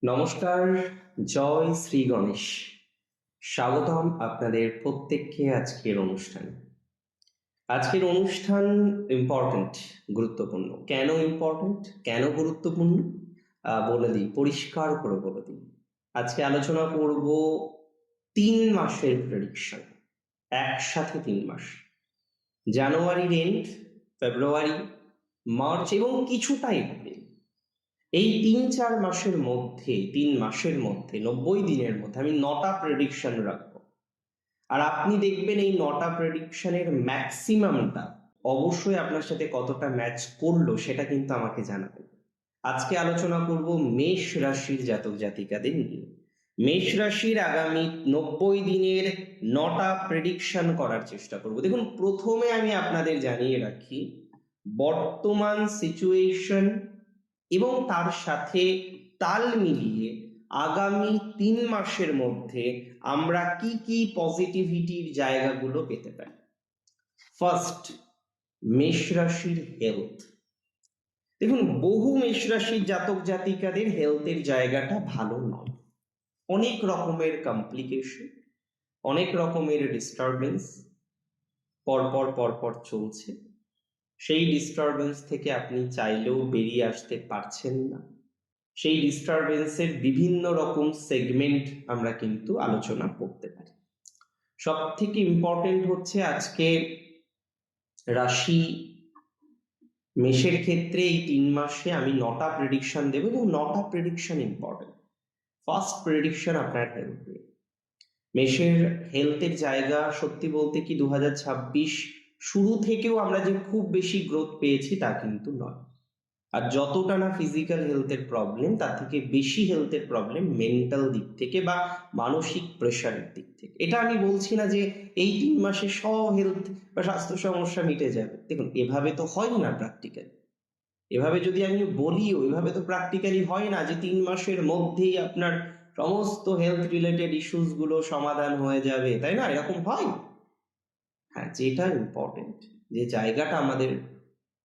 নমস্কার, জয় শ্রী গণেশ। স্বাগতম আপনাদের প্রত্যেককে আজকের অনুষ্ঠানে। আজকের অনুষ্ঠান ইম্পর্টেন্ট, গুরুত্বপূর্ণ। কেন ইম্পর্টেন্ট, কেন গুরুত্বপূর্ণ বলে দিই, পরিষ্কার করে বলে দিই। আজকে আলোচনা করব 3 মাসের প্রেডিকশন, একসাথে 3 মাস। জানুয়ারির এন্ড, ফেব্রুয়ারি, মার্চ এবং কিছুটা এপ্রিল। এই 3-4 মাসের মধ্যে, 3 মাসের মধ্যে, 90 দিনের মধ্যে আমি 9টা প্রেডিকশন রাখবো। আর আপনি দেখবেন এই 9টা প্রেডিকশনের ম্যাক্সিমামটা অবশ্যই আপনার সাথে কতটা ম্যাচ করলো সেটা কিন্তু আমাকে জানাবেন। আজকে আলোচনা করব মেষ রাশির জাতক জাতিকাদের নিয়ে। মেষ রাশির আগামী 90 দিনের 9টা প্রেডিকশন করার চেষ্টা করব। দেখুন, প্রথমে আমি আপনাদের জানিয়ে রাখি বর্তমান সিচুয়েশন এবং তার সাথে তাল মিলিয়ে আগামী 3 মাসের মধ্যে আমরা কি কি পজিটিভিটির জায়গাগুলো পেতে পারি। ফার্স্ট, মেষ রাশির হেলথ। দেখুন, বহু মেষ রাশির জাতক জাতিকাদের হেলথের জায়গাটা ভালো নয়। অনেক রকমের কমপ্লিকেশন, অনেক রকমের ডিস্টারবেন্স পরপর চলছে। সেই ডিস্টারবেন্স থেকে আপনি চাইলেও বেরিয়ে আসতে পারছেন না। সেই ডিস্টারবেন্সের বিভিন্ন রকম সেগমেন্ট আমরা কিন্তু আলোচনা করতে পারি। সব থেকে ইম্পর্টেন্ট হচ্ছে আজকে রাশি মেষের ক্ষেত্রে এই 3 মাসে আমি 9টা প্রেডিকশন দেব এবং 9টা প্রেডিকশন ইম্পর্টেন্ট। ফার্স্ট প্রেডিকশন আপনার হেলথ। মেষের হেলথের জায়গা সত্যি বলতে কি 2026 শুরু থেকেও আমরা যে খুব বেশি গ্রোথ পেয়েছি তা কিন্তু নয়। আর যতটা না ফিজিক্যাল হেলথের প্রবলেম, তার থেকে বেশি হেলথের প্রবলেম মেন্টাল দিক থেকে বা মানসিক প্রেশারের দিক থেকে। এটা আমি বলছি না যে এই 3 মাসে সব হেলথ বা স্বাস্থ্য সমস্যা মিটে যাবে। দেখুন, এভাবে তো হয় না প্র্যাকটিক্যালি। এভাবে যদি আমি বলিও, এভাবে তো প্র্যাকটিক্যালি হয় না যে 3 মাসের মধ্যেই আপনার সমস্ত হেলথ রিলেটেড ইস্যুস গুলো সমাধান হয়ে যাবে, তাই না? এরকম হয়। হ্যাঁ, যেটা ইম্পর্টেন্ট, যে জায়গাটা আমাদের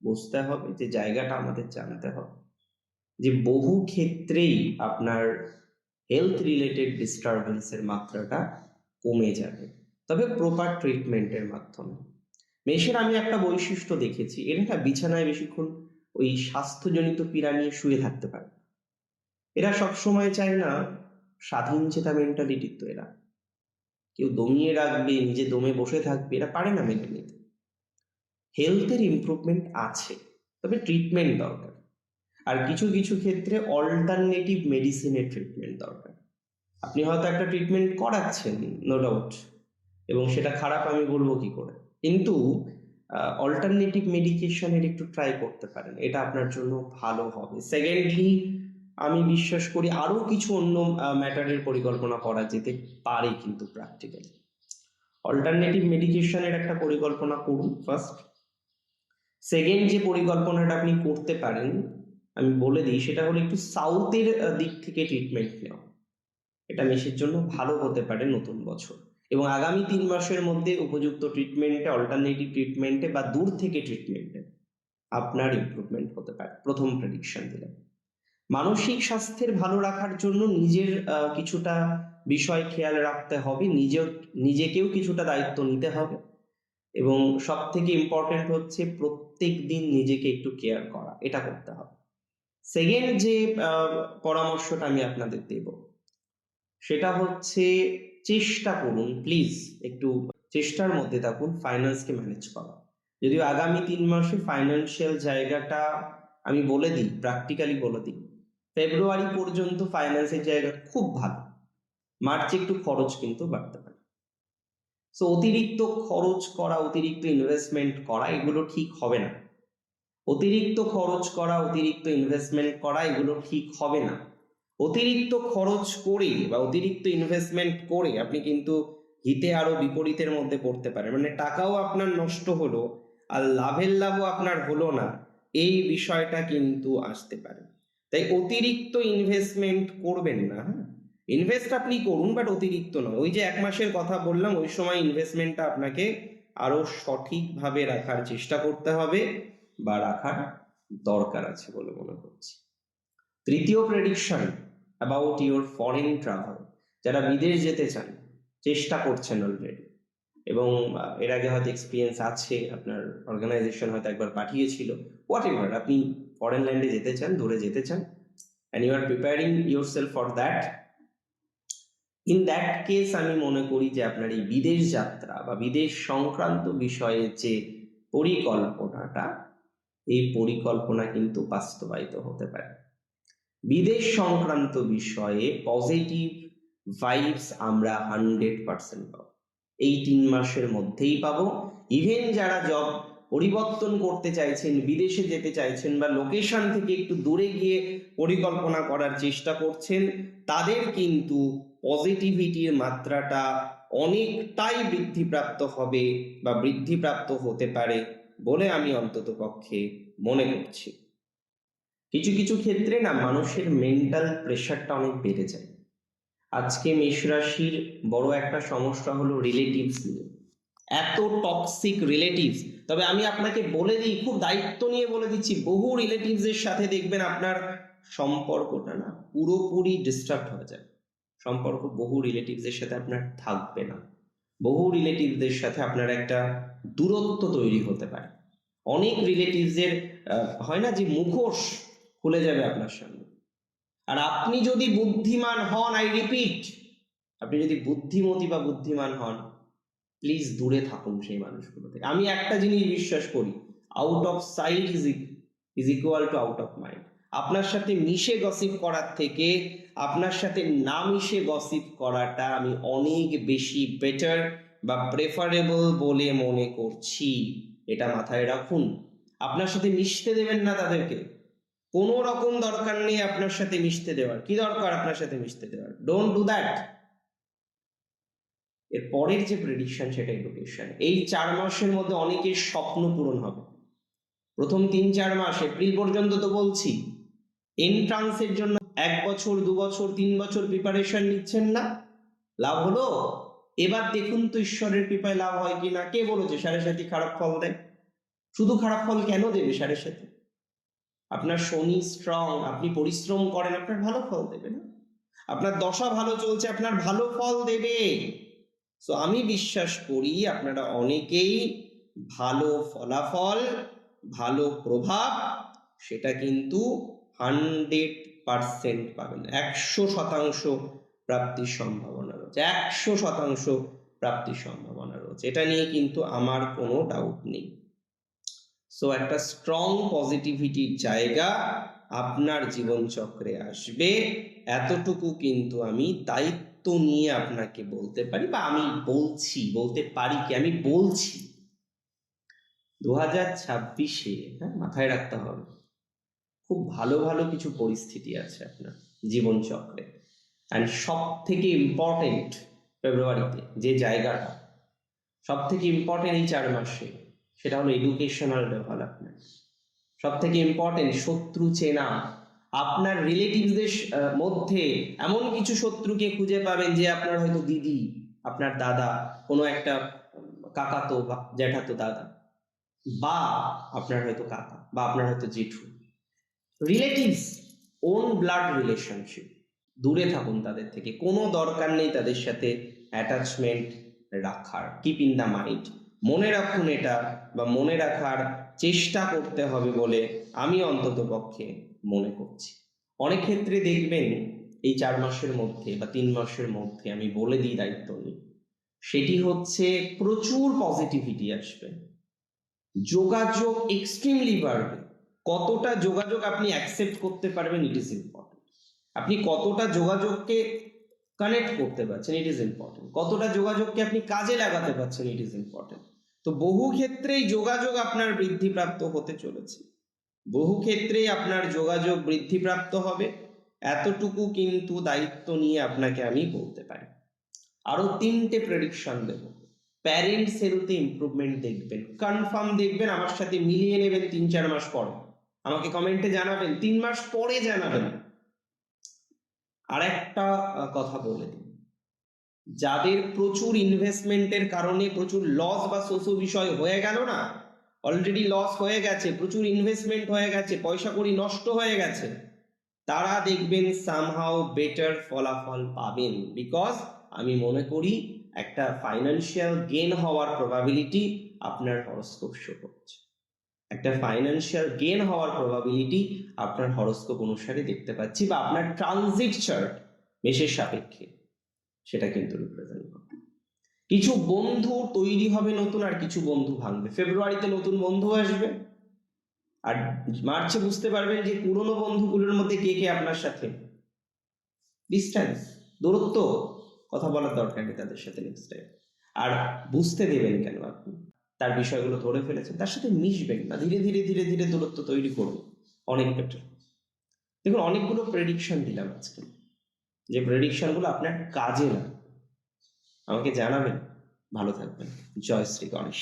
বুঝতে হবে, যে জায়গাটা আমাদের জানতে হবে, যে বহু ক্ষেত্রেই আপনার হেলথ রিলেটেড ডিস্টারবেন্সের মাত্রাটা কমে যাবে, তবে প্রপার ট্রিটমেন্টের মাধ্যমে। মেষের আমি একটা বৈশিষ্ট্য দেখেছি, এরা না বিছানায় বেশিক্ষণ ওই স্বাস্থ্যজনিত পীড়া নিয়ে শুয়ে থাকতে পারে। এরা সবসময় চায় না স্বাধীন চেতা মেন্টালিটির, তো এরা কেউ দমিয়ে রাখবে, নিজে দমে বসে থাকবে, এরা পারে না মেনে নিতে। হেলথের ইমপ্রুভমেন্ট আছে, তবে ট্রিটমেন্ট দরকার। আর কিছু কিছু ক্ষেত্রে অল্টারনেটিভ মেডিসিনের ট্রিটমেন্ট দরকার। আপনি হয়তো একটা ট্রিটমেন্ট করাচ্ছেন, নো ডাউট, এবং সেটা খারাপ আমি বলবো কি করে, কিন্তু অল্টারনেটিভ মেডিকেশনের একটু ট্রাই করতে পারেন, এটা আপনার জন্য ভালো হবে। সেকেন্ডলি, আমি বিশ্বাস করি আরো কিছু অন্য ম্যাটারের পরিকল্পনা করা যেতে পারে, কিন্তু প্র্যাকটিক্যালি অল্টারনেটিভ মেডিকেশনের একটা পরিকল্পনা করুন ফার্স্ট। সেকেন্ড যে পরিকল্পনাটা আপনি করতে পারেন আমি বলে দিই, সেটা হলো একটু সাউথের দিক থেকে ট্রিটমেন্ট নেওয়া। এটা মেষের জন্য ভালো হতে পারে নতুন বছর, এবং আগামী 3 মাসের মধ্যে উপযুক্ত ট্রিটমেন্টে, অল্টারনেটিভ ট্রিটমেন্টে বা দূর থেকে ট্রিটমেন্টে আপনার ইমপ্রুভমেন্ট হতে পারে। প্রথম প্রেডিকশন দিলাম। মানসিক স্বাস্থ্যের ভালো রাখার জন্য নিজের কিছুটা বিষয় খেয়াল রাখতে হবে, নিজেকেও কিছুটা দায়িত্ব নিতে হবে, এবং সব থেকে ইম্পর্টেন্ট হচ্ছে প্রত্যেক দিন নিজেকে একটু কেয়ার করা, এটা করতে হবে। সেকেন্ড যে পরামর্শটা আমি আপনাদের দেব, সেটা হচ্ছে চেষ্টা করুন, প্লিজ একটু চেষ্টার মধ্যে থাকুন ফাইন্যান্সকে ম্যানেজ করা। যদিও আগামী 3 মাসে ফাইন্যান্সিয়াল জায়গাটা আমি বলে দিই, প্র্যাকটিক্যালি বলে দিই, ফেব্রুয়ারি পর্যন্ত ফাইন্যান্সের জায়গা খুব ভালো। মার্চে একটু খরচ কিন্তু বাড়তে পারে। সো অতিরিক্ত খরচ করা, অতিরিক্ত ইনভেস্টমেন্ট করা, এগুলো ঠিক হবে না। অতিরিক্ত খরচ করা, অতিরিক্ত ইনভেস্টমেন্ট করা, এগুলো ঠিক হবে না। অতিরিক্ত খরচ করে বা অতিরিক্ত ইনভেস্টমেন্ট করে আপনি কিন্তু হিতে আরো বিপরীতের মধ্যে পড়তে পারেন, মানে টাকাও আপনার নষ্ট হলো আর লাভের লাভও আপনার হলো না, এই বিষয়টা কিন্তু আসতে পারে। তাই অতিরিক্ত ইনভেস্টমেন্ট করবেন না। হ্যাঁ, ইনভেস্ট আপনি করুন, বাট অতিরিক্ত নয়। ওই যে 1 মাসের কথা বললাম, ওই সময় ইনভেস্টমেন্টটা আপনাকে আরো সঠিকভাবে রাখার চেষ্টা করতে হবে বা রাখার দরকার আছে বলে মনে করছি। তৃতীয় prediction, about your foreign travel, যারা বিদেশ যেতে চান, চেষ্টা করছেন অলরেডি, এবং এর আগে হয়তো এক্সপিরিয়েন্স আছে, আপনার অর্গানাইজেশন হয়তো একবার পাঠিয়েছিল, হোয়াট এভার, আপনি ফরেন ল্যান্ডে যেতে চান, দূরে যেতে চান, and you are preparing yourself for that, in that case আমি মনে করি যে আপনার এই বিদেশ যাত্রা বা বিদেশ সংক্রান্ত বিষয়ে যে পরিকল্পনাটা, এই পরিকল্পনা কিন্তু বাস্তবায়িত হতে পারে। বিদেশ সংক্রান্ত বিষয়ে পজিটিভ ভাইবস আমরা 100% পাবো, এই 3 মাসের মধ্যেই পাবো। ইভেন যারা জব পরিবর্তন করতে চাইছেন, বিদেশে যেতে চাইছেন, বা লোকেশন থেকে একটু দূরে গিয়ে পরিকল্পনা করার চেষ্টা করছেন, তাদের কিন্তু পজিটিভিটির মাত্রাটা অনেকটাই বৃদ্ধিপ্রাপ্ত হবে বা বৃদ্ধিপ্রাপ্ত হতে পারে বলে আমি অন্তত পক্ষে মনে করছি। কিছু কিছু ক্ষেত্রে না মানুষের মেন্টাল প্রেশারটা অনেক বেড়ে যায়। আজকে মেষ রাশির বড় একটা সমস্যা হলো রিলেটিভস নিয়ে, এত টক্সিক রিলেটিভস। তবে আমি আপনাকে বলে দিই, খুব দায়িত্ব নিয়ে বলে দিচ্ছি, বহু রিলেটিভস এর সাথে দেখবেন আপনার সম্পর্কটা না পুরোপুরি ডিস্টার্ব হয়ে যায়। সম্পর্ক বহু রিলেটিভস এর সাথে আপনার থাকবে না, বহু রিলেটিভসদের সাথে আপনার একটা দূরত্ব তৈরি হতে পারে। অনেক রিলেটিভস এর হয় না যে মুখোশ খুলে যাবে আপনার সামনে। আর আপনি যদি বুদ্ধিমান হন, আই রিপিট, আপনি যদি বুদ্ধিমতী বা বুদ্ধিমান হন, প্লিজ দূরে থাকুন সেই মানুষগুলো থেকে। আমি একটা জিনিস বিশ্বাস করি, out of sight is equal to out of mind. আপনার সাথে মিশে গসিপ করার থেকে আপনার সাথে না মিশে গসিপ করাটা আমি অনেক বেশি বেটার বা প্রেফারেবল বলে মনে করছি। এটা মাথায় রাখুন। আপনার সাথে মিশতে দেবেন না তাদেরকে, কোনো রকম দরকার নেই আপনার সাথে মিশতে দেওয়ার। কি দরকার আপনার সাথে মিশতে দেওয়ার? Don't do that. এর পরের যে প্রেডিকশন, সেটা এডুকেশন। এই 4 মাসের মধ্যে অনেকের স্বপ্ন পূরণ হবে। প্রথম 3-4 মাস, এপ্রিল পর্যন্ত তো বলছি, এন্ট্রান্সের জন্য 1 বছর 2 বছর 3 বছর প্রিপারেশন নিচ্ছেন না, লাভ হলো? এবার দেখুন তো ঈশ্বরের কৃপায় লাভ হয় কিনা। কে বলেছে সাড়ে সাথী খারাপ ফল দেয়? শুধু খারাপ ফল কেন দেবে সাড়ে সাথী? আপনার শনি স্ট্রং, আপনি পরিশ্রম করেন, আপনার ভালো ফল দেবে না? আপনার দশা ভালো চলছে, আপনার ভালো ফল দেবে। সো আমি বিশ্বাস করি আপনারা অনেকেই ভালো ফলাফল, ভালো প্রভাব, সেটা কিন্তু 100% পাবেন। 100% প্রাপ্তির সম্ভাবনা রয়েছে, 100% প্রাপ্তির সম্ভাবনা রয়েছে, এটা নিয়ে কিন্তু আমার কোনো ডাউট নেই। সো একটা স্ট্রং পজিটিভিটির জায়গা আপনার জীবনচক্রে আসবে, এতটুকু কিন্তু আমি দায়িত্ব নিয়ে আপনাকে বলতে পারি, বা আমি বলছি, বলতে পারি কি, আমি বলছি। 2026-এ, হ্যাঁ, মাথায় রাখতে হবে, খুব ভালো ভালো কিছু পরিস্থিতি আছে আপনার জীবনচক্রে। অ্যান্ড সব থেকে ইম্পর্টেন্ট, ফেব্রুয়ারিতে যে জায়গাটা সব থেকে ইম্পর্টেন্ট এই 4 মাসে, সেটা হলো এডুকেশনাল ডেভেলপমেন্ট। সব থেকে ইম্পর্টেন্ট শত্রু চেনা। আপনার রিলেটিভসদের মধ্যে এমন কিছু শত্রুকে খুঁজে পাবেন যে আপনার হয়তো দিদি, আপনার দাদা, কোনো একটা কাকাতো বা জ্যাঠাতো দাদা, বা আপনার হয়তো কাকা, বা আপনার হয়তো জেঠু। রিলেটিভস, ওন ব্লাড রিলেশনশিপ, দূরে থাকুন তাদের থেকে, কোনো দরকার নেই তাদের সাথে অ্যাটাচমেন্ট রাখার। কিপ ইন দ্য মাইন্ড, মনে রাখুন এটা, বা মনে রাখার চেষ্টা করতে হবে বলে আমি অন্তত পক্ষে মনে করছি। অনেক ক্ষেত্রে দেখবেন এই 4 মাসের মধ্যে বা 3 মাসের মধ্যে, আমি বলে দিই দায়িত্ব নিই, সেটি হচ্ছে প্রচুর পজিটিভিটি আসবে, যোগাযোগ এক্সট্রিমলি বাড়বে। কতটা যোগাযোগ আপনি অ্যাকসেপ্ট করতে পারবেন, ইট ইজ ইম্পর্টেন্ট। আপনি কতটা যোগাযোগকে কানেক্ট করতে পারছেন, ইট ইজ ইম্পর্টেন্ট। কতটা যোগাযোগকে আপনি কাজে লাগাতে পারছেন, ইট ইজ ইম্পর্টেন্ট। তো বহু ক্ষেত্রেই যোগাযোগ আপনার বৃদ্ধিপ্রাপ্ত হতে চলেছে, বহু ক্ষেত্রেই আপনার যোগাযোগ বৃদ্ধিপ্রাপ্ত হবে, এতটুকু কিন্তু দায়িত্ব নিয়ে আপনাকে আমি বলতে পারি। আরো 3টে প্রেডিকশন দেব। প্যারেন্টস হেলথে ইমপ্রুভমেন্ট দেখবেন, কনফার্ম দেখবেন, আমার সাথে মিলিয়ে নেবেন 3-4 মাস পরে, আমাকে কমেন্টে জানাবেন, 3 মাস পরে জানাবেন। আর একটা কথা বলে দিই, যাদের প্রচুর ইনভেস্টমেন্টের কারণে প্রচুর লস বা শোষো বিষয় হয়ে গেল না, অলরেডি লস হয়ে গেছে, প্রচুর ইনভেস্টমেন্ট হয়ে গেছে, পয়সা কড়ি নষ্ট হয়ে গেছে, তারা দেখবেন সামহাউ বেটার ফলাফল পাবেন, বিকজ আমি মনে করি একটা ফাইন্যান্সিয়াল গেন হওয়ার প্রবাবিলিটি আপনার হরোস্কোপ শো করছে। একটা ফাইন্যান্সিয়াল গেন হওয়ার প্রবাবিলিটি আপনার হরোস্কোপ অনুসারে দেখতে পাচ্ছি, বা আপনার ট্রানজিট চার্ট মেষের সাপেক্ষে সেটা কিন্তু রিপ্রেজেন্ট করে। কিছু বন্ধু তৈরি হবে নতুন, আর কিছু বন্ধু ভাঙবে। ফেব্রুয়ারিতে নতুন বন্ধু আসবে, আর মার্চে বুঝতে পারবেন যে পুরনো বন্ধুগুলোর মধ্যে কে কে আপনার সাথে ডিস্টেন্স, দূরত্ব, কথা বলার দরকার নেই তাদের সাথে নেক্সট টাইম। আর বুঝতে দেবেন কেন আপনি তার বিষয়গুলো ধরে ফেলেছেন, তার সাথে মিশবেন না, ধীরে ধীরে ধীরে ধীরে দূরত্ব তৈরি করুন, অনেক বেটার। দেখুন, অনেকগুলো প্রেডিকশন দিলাম আজকে, যে প্রেডিকশনগুলো আপনার কাজে লাগবে। আমাকে জানাবেন। ভালো থাকবেন। জয় শ্রী গণেশ।